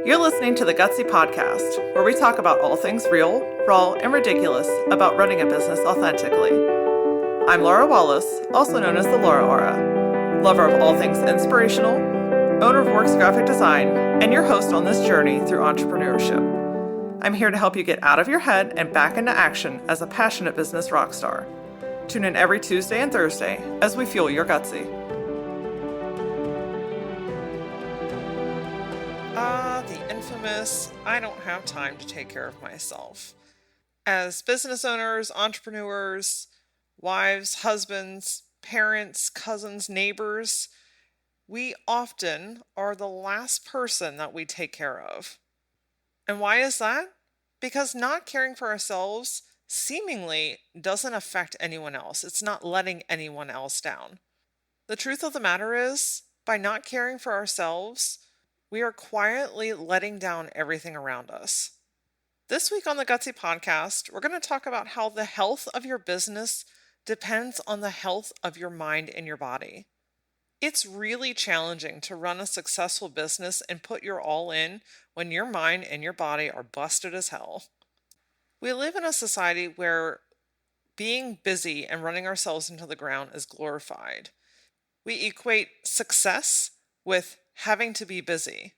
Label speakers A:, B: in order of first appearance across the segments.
A: You're listening to the Gutsy Podcast, where we talk about all things real, raw, and ridiculous about running a business authentically. I'm Laura Wallace, also known as the Laura Aura, lover of all things inspirational, owner of Works Graphic Design, and your host on this journey through entrepreneurship. I'm here to help you get out of your head and back into action as a passionate business rock star. Tune in every Tuesday and Thursday as we fuel your Gutsy. The infamous, I don't have time to take care of myself. As business owners, entrepreneurs, wives, husbands, parents, cousins, neighbors, we often are the last person that we take care of. And why is that? Because not caring for ourselves seemingly doesn't affect anyone else. It's not letting anyone else down. The truth of the matter is, by not caring for ourselves, we are quietly letting down everything around us. This week on the Gutsy Podcast, we're going to talk about how the health of your business depends on the health of your mind and your body. It's really challenging to run a successful business and put your all in when your mind and your body are busted as hell. We live in a society where being busy and running ourselves into the ground is glorified. We equate success with having to be busy.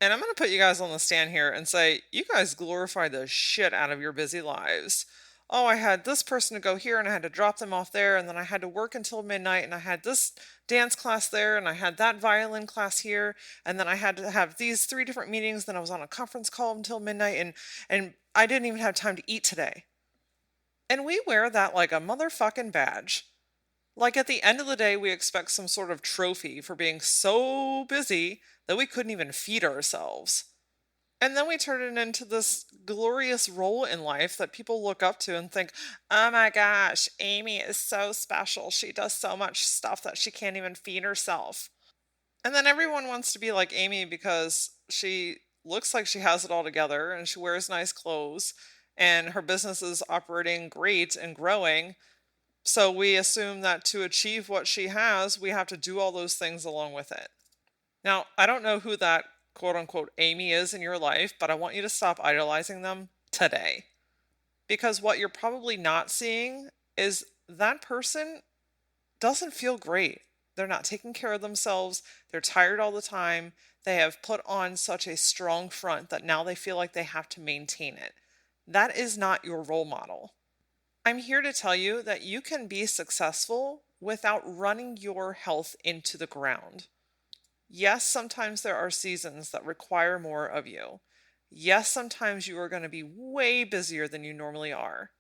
A: And I'm going to put you guys on the stand here and say, you guys glorify the shit out of your busy lives. Oh, I had this person to go here and I had to drop them off there, and then I had to work until midnight, and I had this dance class there, and I had that violin class here, and then I had to have these 3 different meetings, then I was on a conference call until midnight, and I didn't even have time to eat today. And we wear that like a motherfucking badge. Like at the end of the day, we expect some sort of trophy for being so busy that we couldn't even feed ourselves. And then we turn it into this glorious role in life that people look up to and think, oh my gosh, Amy is so special. She does so much stuff that she can't even feed herself. And then everyone wants to be like Amy because she looks like she has it all together and she wears nice clothes and her business is operating great and growing. So we assume that to achieve what she has, we have to do all those things along with it. Now, I don't know who that quote-unquote Amy is in your life, but I want you to stop idolizing them today. Because what you're probably not seeing is that person doesn't feel great. They're not taking care of themselves. They're tired all the time. They have put on such a strong front that now they feel like they have to maintain it. That is not your role model. I'm here to tell you that you can be successful without running your health into the ground. Yes, sometimes there are seasons that require more of you. Yes, sometimes you are going to be way busier than you normally are.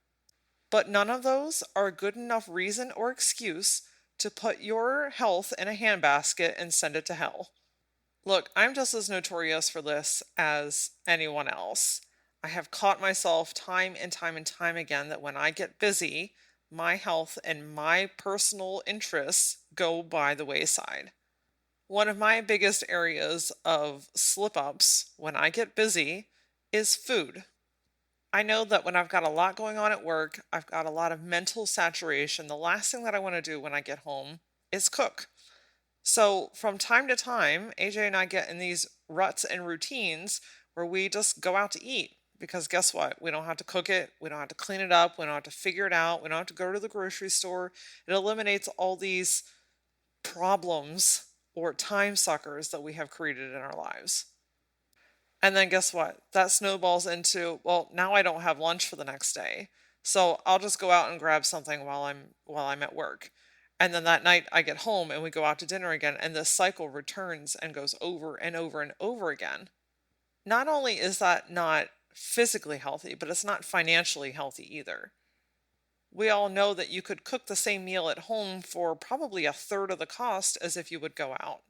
A: But none of those are a good enough reason or excuse to put your health in a handbasket and send it to hell. Look, I'm just as notorious for this as anyone else. I have caught myself time and time again that when I get busy, my health and my personal interests go by the wayside. One of my biggest areas of slip-ups when I get busy is food. I know that when I've got a lot going on at work, I've got a lot of mental saturation. The last thing that I want to do when I get home is cook. So from time to time, AJ and I get in these ruts and routines where we just go out to eat. Because guess what? We don't have to cook it. We don't have to clean it up. We don't have to figure it out. We don't have to go to the grocery store. It eliminates all these problems or time suckers that we have created in our lives. And then guess what? That snowballs into, well, now I don't have lunch for the next day. So I'll just go out and grab something while I'm at work. And then that night I get home and we go out to dinner again, and this cycle returns and goes over and over and over again. Not only is that not physically healthy, but it's not financially healthy either. We all know that you could cook the same meal at home for probably a third of the cost as if you would go out.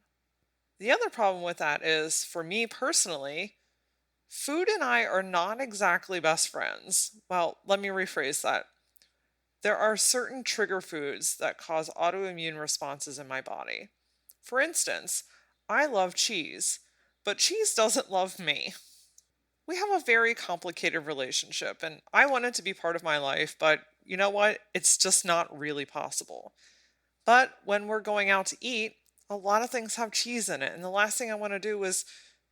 A: The other problem with that is, for me personally, food and I are not exactly best friends. Well, let me rephrase that. There are certain trigger foods that cause autoimmune responses in my body. For instance, I love cheese, but cheese doesn't love me. We have a very complicated relationship, and I want it to be part of my life, but you know what? It's just not really possible. But when we're going out to eat, a lot of things have cheese in it, and the last thing I want to do is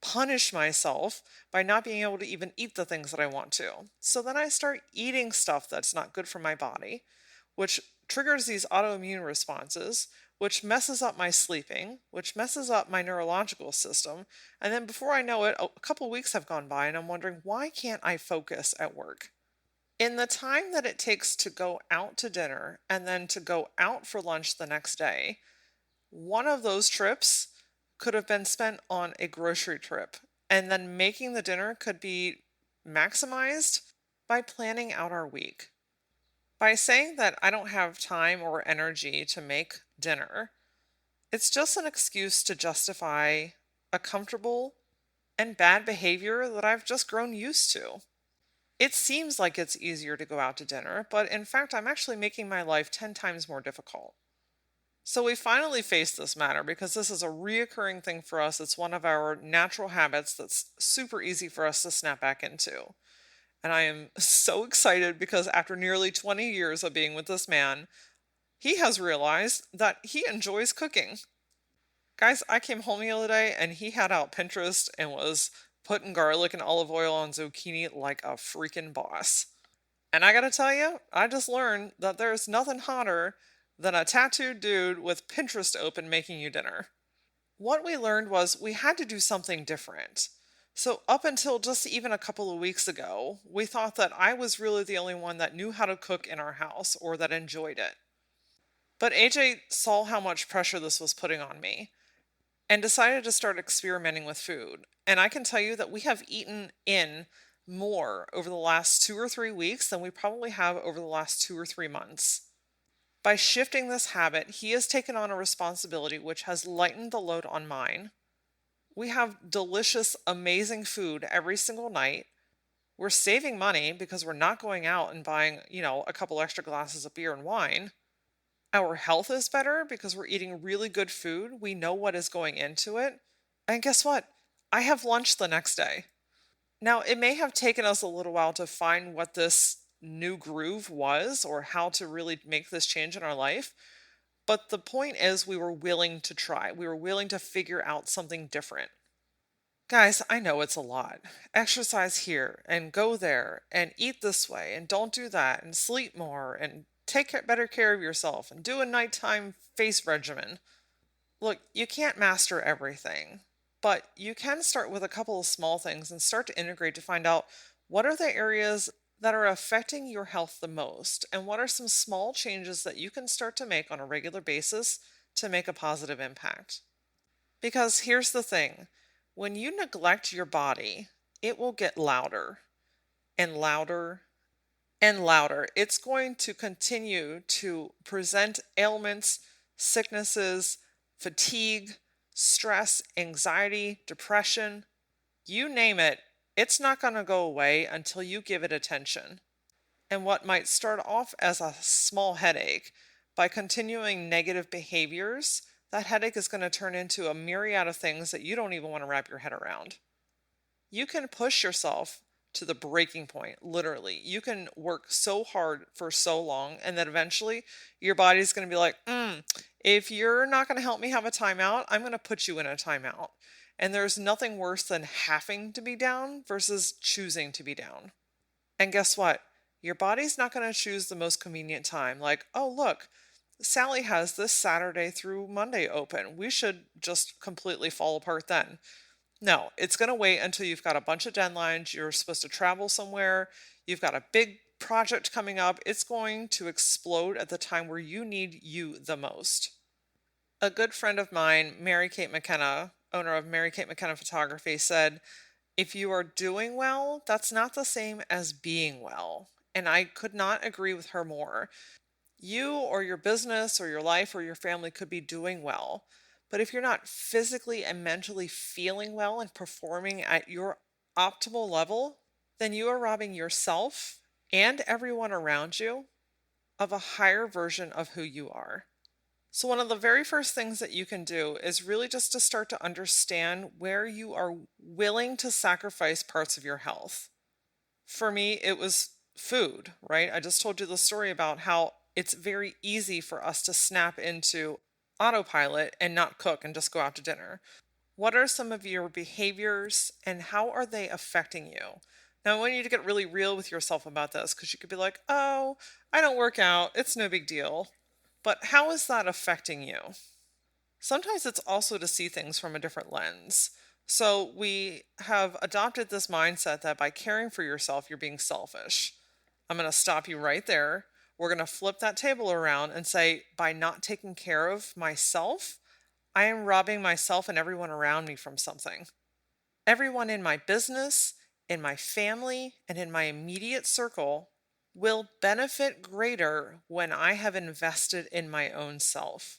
A: punish myself by not being able to even eat the things that I want to. So then I start eating stuff that's not good for my body, which triggers these autoimmune responses, which messes up my sleeping, which messes up my neurological system. And then before I know it, a couple weeks have gone by and I'm wondering, why can't I focus at work? In the time that it takes to go out to dinner and then to go out for lunch the next day, one of those trips could have been spent on a grocery trip, and then making the dinner could be maximized by planning out our week. By saying that I don't have time or energy to make dinner, it's just an excuse to justify a comfortable and bad behavior that I've just grown used to. It seems like it's easier to go out to dinner, but in fact, I'm actually making my life 10 times more difficult. So we finally faced this matter because this is a reoccurring thing for us. It's one of our natural habits that's super easy for us to snap back into. And I am so excited because after nearly 20 years of being with this man, he has realized that he enjoys cooking. Guys, I came home the other day and he had out Pinterest and was putting garlic and olive oil on zucchini like a freaking boss. And I gotta tell you, I just learned that there's nothing hotter than a tattooed dude with Pinterest open making you dinner. What we learned was we had to do something different. So, up until just even a couple of weeks ago, we thought that I was really the only one that knew how to cook in our house or that enjoyed it. But AJ saw how much pressure this was putting on me and decided to start experimenting with food. And I can tell you that we have eaten in more over the last 2 or 3 weeks than we probably have over the last 2 or 3 months. By shifting this habit, he has taken on a responsibility which has lightened the load on mine. We have delicious, amazing food every single night. We're saving money because we're not going out and buying, a couple extra glasses of beer and wine. Our health is better because we're eating really good food. We know what is going into it. And guess what? I have lunch the next day. Now, it may have taken us a little while to find what this new groove was or how to really make this change in our life. But the point is, we were willing to try. We were willing to figure out something different. Guys, I know it's a lot. Exercise here and go there and eat this way and don't do that and sleep more and take better care of yourself and do a nighttime face regimen. Look, you can't master everything, but you can start with a couple of small things and start to integrate to find out what are the areas that are affecting your health the most and what are some small changes that you can start to make on a regular basis to make a positive impact. Because here's the thing, when you neglect your body, it will get louder and louder and louder. It's going to continue to present ailments, sicknesses, fatigue, stress, anxiety, depression, you name it. It's not going to go away until you give it attention. And what might start off as a small headache, by continuing negative behaviors, that headache is going to turn into a myriad of things that you don't even want to wrap your head around. You can push yourself to the breaking point, literally. You can work so hard for so long, and then eventually your body's going to be like, if you're not going to help me have a timeout, I'm going to put you in a timeout. And there's nothing worse than having to be down versus choosing to be down. And guess what? Your body's not going to choose the most convenient time. Like, oh, look, Sally has this Saturday through Monday open. We should just completely fall apart then. No, it's going to wait until you've got a bunch of deadlines. You're supposed to travel somewhere. You've got a big project coming up. It's going to explode at the time where you need you the most. A good friend of mine, Mary Kate McKenna, owner of Mary Kate McKenna Photography, said, if you are doing well, that's not the same as being well. And I could not agree with her more. You or your business or your life or your family could be doing well. But if you're not physically and mentally feeling well and performing at your optimal level, then you are robbing yourself and everyone around you of a higher version of who you are. So one of the very first things that you can do is really just to start to understand where you are willing to sacrifice parts of your health. For me, it was food, right? I just told you the story about how it's very easy for us to snap into autopilot and not cook and just go out to dinner. What are some of your behaviors and how are they affecting you? Now, I want you to get really real with yourself about this because you could be like, oh, I don't work out. It's no big deal. But how is that affecting you? Sometimes it's also to see things from a different lens. So we have adopted this mindset that by caring for yourself, you're being selfish. I'm going to stop you right there. We're going to flip that table around and say, by not taking care of myself, I am robbing myself and everyone around me from something. Everyone in my business, in my family, and in my immediate circle will benefit greater when I have invested in my own self.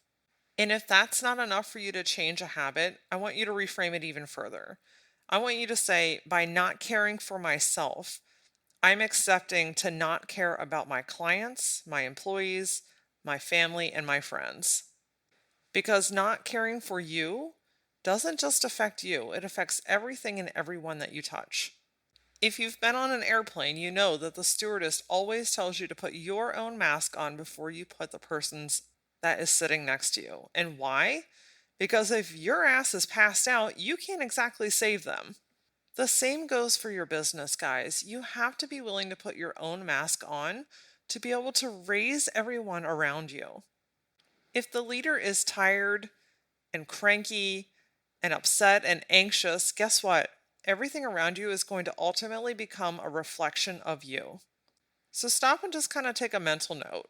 A: And if that's not enough for you to change a habit, I want you to reframe it even further. I want you to say, by not caring for myself, I'm accepting to not care about my clients, my employees, my family, and my friends. Because not caring for you doesn't just affect you, it affects everything and everyone that you touch. If you've been on an airplane, you know that the stewardess always tells you to put your own mask on before you put the person's that is sitting next to you. And why? Because if your ass is passed out, you can't exactly save them. The same goes for your business, guys. You have to be willing to put your own mask on to be able to raise everyone around you. If the leader is tired and cranky and upset and anxious, guess what? Everything around you is going to ultimately become a reflection of you. So stop and just kind of take a mental note.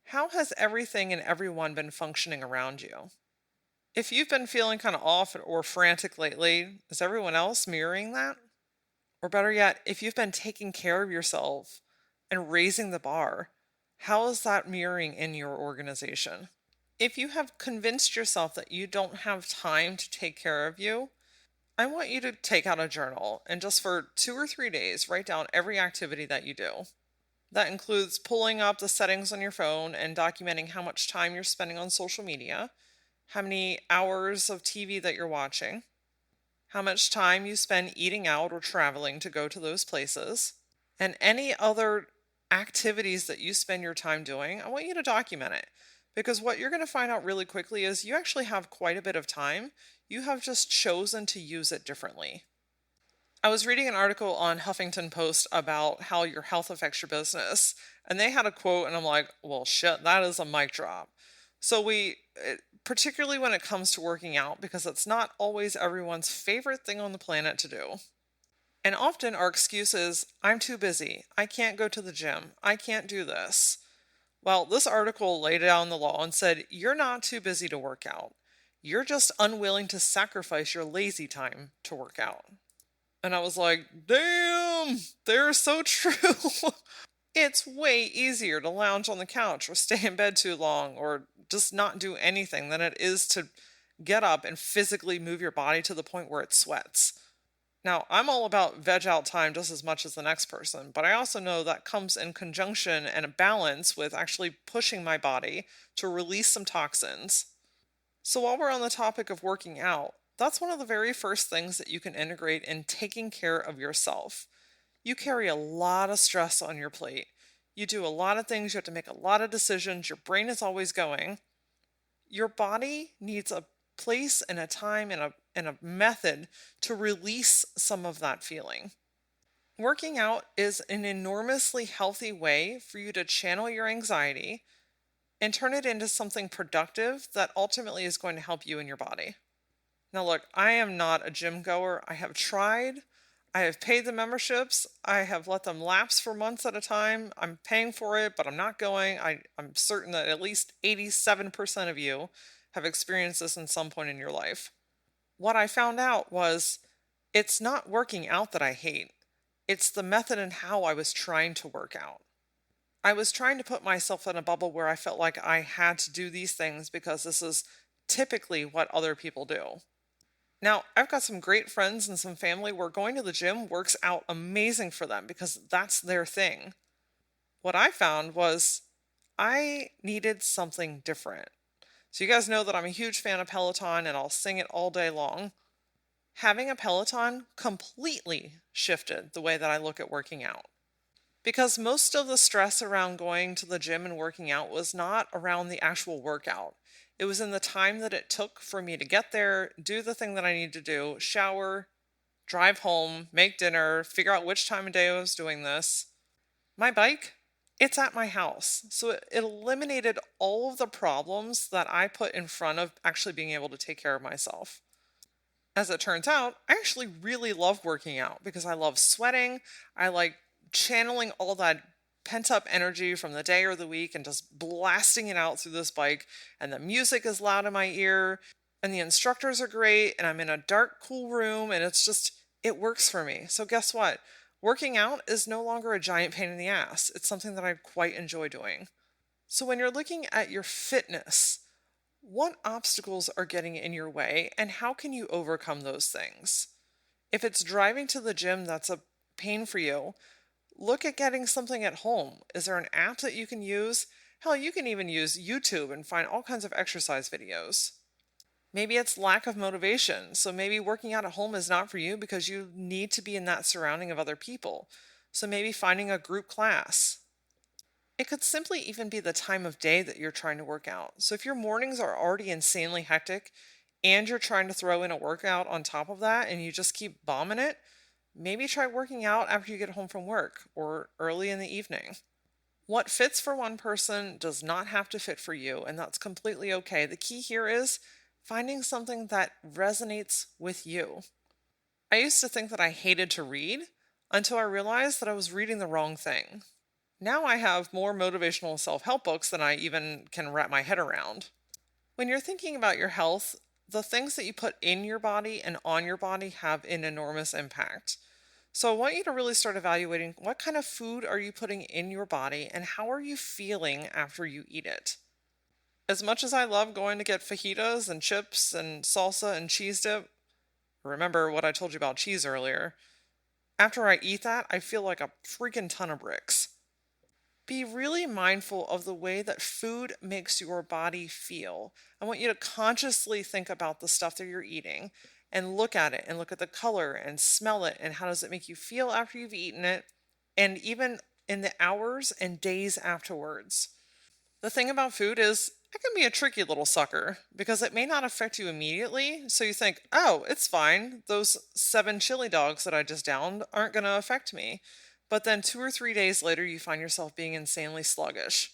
A: How has everything and everyone been functioning around you? If you've been feeling kind of off or frantic lately, is everyone else mirroring that? Or better yet, if you've been taking care of yourself and raising the bar, how is that mirroring in your organization? If you have convinced yourself that you don't have time to take care of you, I want you to take out a journal and just for 2 or 3 days, write down every activity that you do. That includes pulling up the settings on your phone and documenting how much time you're spending on social media, how many hours of TV that you're watching, how much time you spend eating out or traveling to go to those places, and any other activities that you spend your time doing. I want you to document it because what you're going to find out really quickly is you actually have quite a bit of time. You have just chosen to use it differently. I was reading an article on Huffington Post about how your health affects your business, and they had a quote, and I'm like, well, shit, that is a mic drop. So particularly when it comes to working out, because it's not always everyone's favorite thing on the planet to do. And often our excuse is, I'm too busy. I can't go to the gym. I can't do this. Well, this article laid down the law and said, you're not too busy to work out. You're just unwilling to sacrifice your lazy time to work out. And I was like, damn, they're so true. It's way easier to lounge on the couch or stay in bed too long or just not do anything than it is to get up and physically move your body to the point where it sweats. Now, I'm all about veg out time just as much as the next person, but I also know that comes in conjunction and a balance with actually pushing my body to release some toxins. So while we're on the topic of working out, that's one of the very first things that you can integrate in taking care of yourself. You carry a lot of stress on your plate. You do a lot of things, you have to make a lot of decisions, your brain is always going. Your body needs a place and a time and a method to release some of that feeling. Working out is an enormously healthy way for you to channel your anxiety and turn it into something productive that ultimately is going to help you and your body. Now look, I am not a gym goer. I have tried. I have paid the memberships. I have let them lapse for months at a time. I'm paying for it, but I'm not going. I'm certain that at least 87% of you have experienced this in some point in your life. What I found out was it's not working out that I hate. It's the method and how I was trying to work out. I was trying to put myself in a bubble where I felt like I had to do these things because this is typically what other people do. Now, I've got some great friends and some family where going to the gym works out amazing for them because that's their thing. What I found was I needed something different. So you guys know that I'm a huge fan of Peloton and I'll sing it all day long. Having a Peloton completely shifted the way that I look at working out. Because most of the stress around going to the gym and working out was not around the actual workout. It was in the time that it took for me to get there, do the thing that I need to do, shower, drive home, make dinner, figure out which time of day I was doing this. My bike, it's at my house. So it eliminated all of the problems that I put in front of actually being able to take care of myself. As it turns out, I actually really love working out because I love sweating. I like channeling all that pent up energy from the day or the week and just blasting it out through this bike. And the music is loud in my ear, and the instructors are great, and I'm in a dark, cool room, and it works for me. So, guess what? Working out is no longer a giant pain in the ass. It's something that I quite enjoy doing. So, when you're looking at your fitness, what obstacles are getting in your way, and how can you overcome those things? If it's driving to the gym that's a pain for you, look at getting something at home. Is there an app that you can use? Hell, you can even use YouTube and find all kinds of exercise videos. Maybe it's lack of motivation. So maybe working out at home is not for you because you need to be in that surrounding of other people. So maybe finding a group class. It could simply even be the time of day that you're trying to work out. So if your mornings are already insanely hectic and you're trying to throw in a workout on top of that and you just keep bombing it, maybe try working out after you get home from work or early in the evening. What fits for one person does not have to fit for you, and that's completely okay. The key here is finding something that resonates with you. I used to think that I hated to read until I realized that I was reading the wrong thing. Now I have more motivational self-help books than I even can wrap my head around. When you're thinking about your health, the things that you put in your body and on your body have an enormous impact. So I want you to really start evaluating what kind of food are you putting in your body and how are you feeling after you eat it. As much as I love going to get fajitas and chips and salsa and cheese dip, remember what I told you about cheese earlier, after I eat that, I feel like a freaking ton of bricks. Be really mindful of the way that food makes your body feel. I want you to consciously think about the stuff that you're eating and look at it and look at the color and smell it and how does it make you feel after you've eaten it and even in the hours and days afterwards. The thing about food is it can be a tricky little sucker because it may not affect you immediately. So you think, oh, it's fine. Those 7 chili dogs that I just downed aren't going to affect me. But then 2 or 3 days later, you find yourself being insanely sluggish.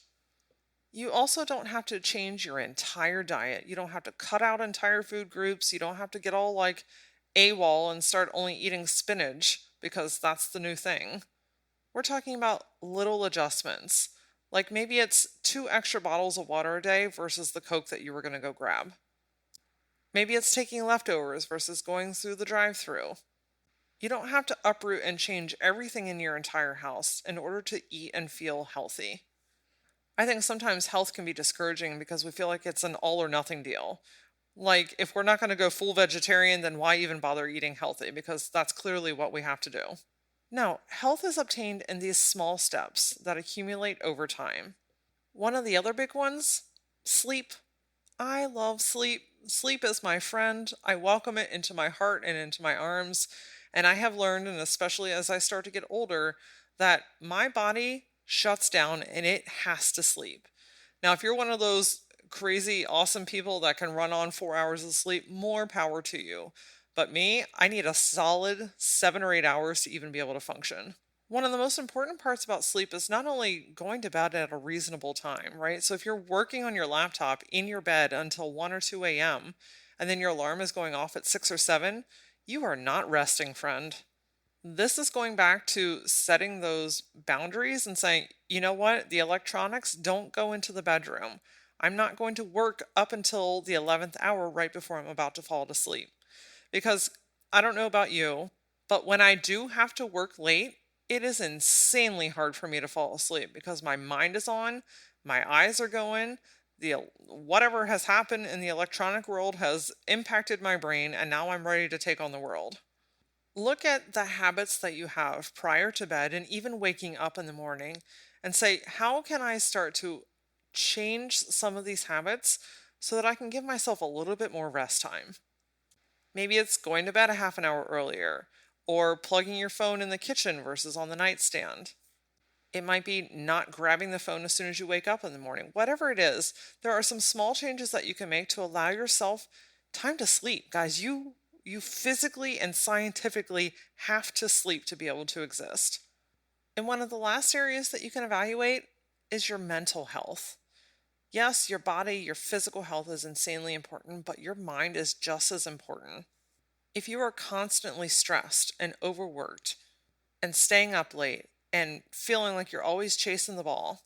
A: You also don't have to change your entire diet. You don't have to cut out entire food groups. You don't have to get all like AWOL and start only eating spinach because that's the new thing. We're talking about little adjustments. Like maybe it's 2 extra bottles of water a day versus the Coke that you were going to go grab. Maybe it's taking leftovers versus going through the drive-thru. You don't have to uproot and change everything in your entire house in order to eat and feel healthy. I think sometimes health can be discouraging because we feel like it's an all or nothing deal. Like, if we're not going to go full vegetarian, then why even bother eating healthy? Because that's clearly what we have to do. No, health is obtained in these small steps that accumulate over time. One of the other big ones, sleep. I love sleep. Sleep is my friend. I welcome it into my heart and into my arms. And I have learned, and especially as I start to get older, that my body shuts down and it has to sleep. Now, if you're one of those crazy, awesome people that can run on 4 hours of sleep, more power to you. But me, I need a solid 7 or 8 hours to even be able to function. One of the most important parts about sleep is not only going to bed at a reasonable time, right? So if you're working on your laptop in your bed until 1 or 2 a.m., and then your alarm is going off at 6 or 7, you are not resting, friend. This is going back to setting those boundaries and saying, you know what, the electronics don't go into the bedroom. I'm not going to work up until the 11th hour right before I'm about to fall to sleep. Because I don't know about you, but when I do have to work late, it is insanely hard for me to fall asleep because my mind is on, my eyes are going, whatever has happened in the electronic world has impacted my brain, and now I'm ready to take on the world. Look at the habits that you have prior to bed and even waking up in the morning and say, how can I start to change some of these habits so that I can give myself a little bit more rest time? Maybe it's going to bed a half an hour earlier or plugging your phone in the kitchen versus on the nightstand. It might be not grabbing the phone as soon as you wake up in the morning. Whatever it is, there are some small changes that you can make to allow yourself time to sleep. Guys, you physically and scientifically have to sleep to be able to exist. And one of the last areas that you can evaluate is your mental health. Yes, your body, your physical health is insanely important, but your mind is just as important. If you are constantly stressed and overworked and staying up late and feeling like you're always chasing the ball,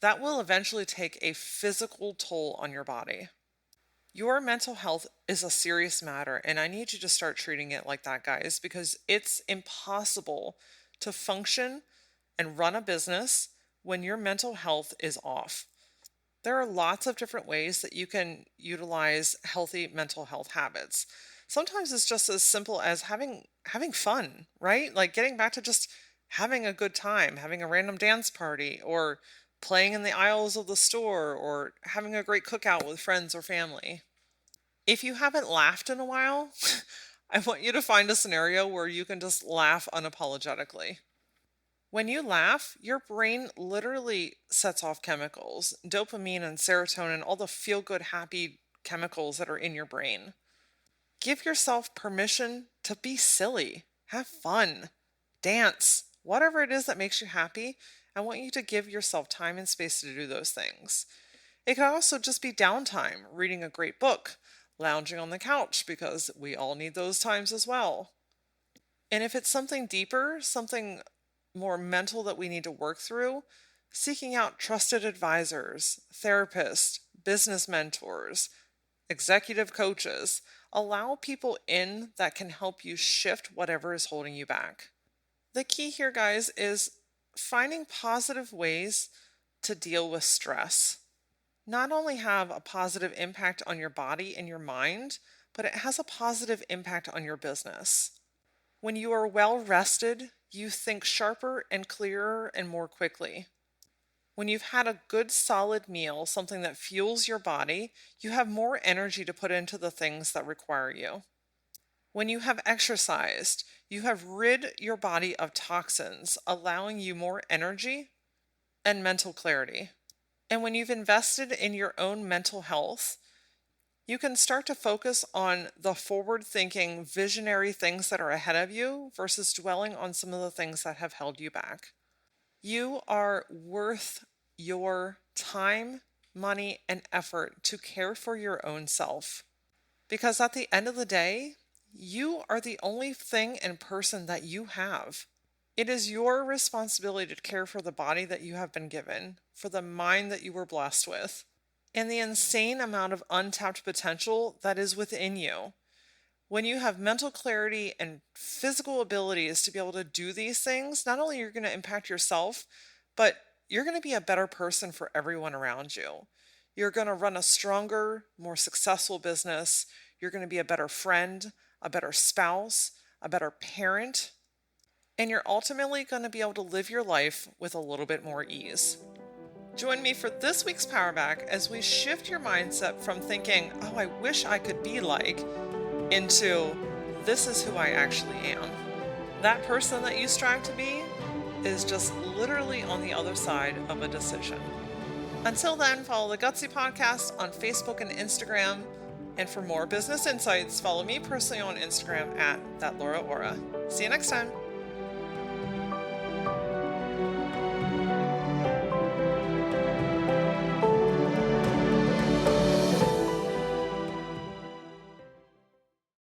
A: that will eventually take a physical toll on your body. Your mental health is a serious matter, and I need you to start treating it like that, guys, because it's impossible to function and run a business when your mental health is off. There are lots of different ways that you can utilize healthy mental health habits. Sometimes it's just as simple as having fun, right? Like getting back to just having a good time, having a random dance party, or playing in the aisles of the store, or having a great cookout with friends or family. If you haven't laughed in a while, I want you to find a scenario where you can just laugh unapologetically. When you laugh, your brain literally sets off chemicals, dopamine and serotonin, all the feel-good, happy chemicals that are in your brain. Give yourself permission to be silly, have fun, dance, whatever it is that makes you happy. I want you to give yourself time and space to do those things. It could also just be downtime, reading a great book, lounging on the couch, because we all need those times as well. And if it's something deeper, something more mental that we need to work through, seeking out trusted advisors, therapists, business mentors, executive coaches, allow people in that can help you shift whatever is holding you back. The key here, guys, is finding positive ways to deal with stress. Not only have a positive impact on your body and your mind, but it has a positive impact on your business. When you are well rested, you think sharper and clearer and more quickly. When you've had a good solid meal, something that fuels your body, you have more energy to put into the things that require you. When you have exercised, you have rid your body of toxins, allowing you more energy and mental clarity. And when you've invested in your own mental health, you can start to focus on the forward-thinking, visionary things that are ahead of you versus dwelling on some of the things that have held you back. You are worth your time, money, and effort to care for your own self. Because at the end of the day, you are the only thing and person that you have. It is your responsibility to care for the body that you have been given, for the mind that you were blessed with, and the insane amount of untapped potential that is within you. When you have mental clarity and physical abilities to be able to do these things, not only you're going to impact yourself, but you're going to be a better person for everyone around you. You're going to run a stronger, more successful business. You're going to be a better friend, a better spouse, a better parent, and you're ultimately going to be able to live your life with a little bit more ease. Join me for this week's Power Back as we shift your mindset from thinking, oh, I wish I could be like, into this is who I actually am. That person that you strive to be is just literally on the other side of a decision. Until then, follow the Gutsy Podcast on Facebook and Instagram. And for more business insights, follow me personally on Instagram at @ThatLauraOra. See you next time.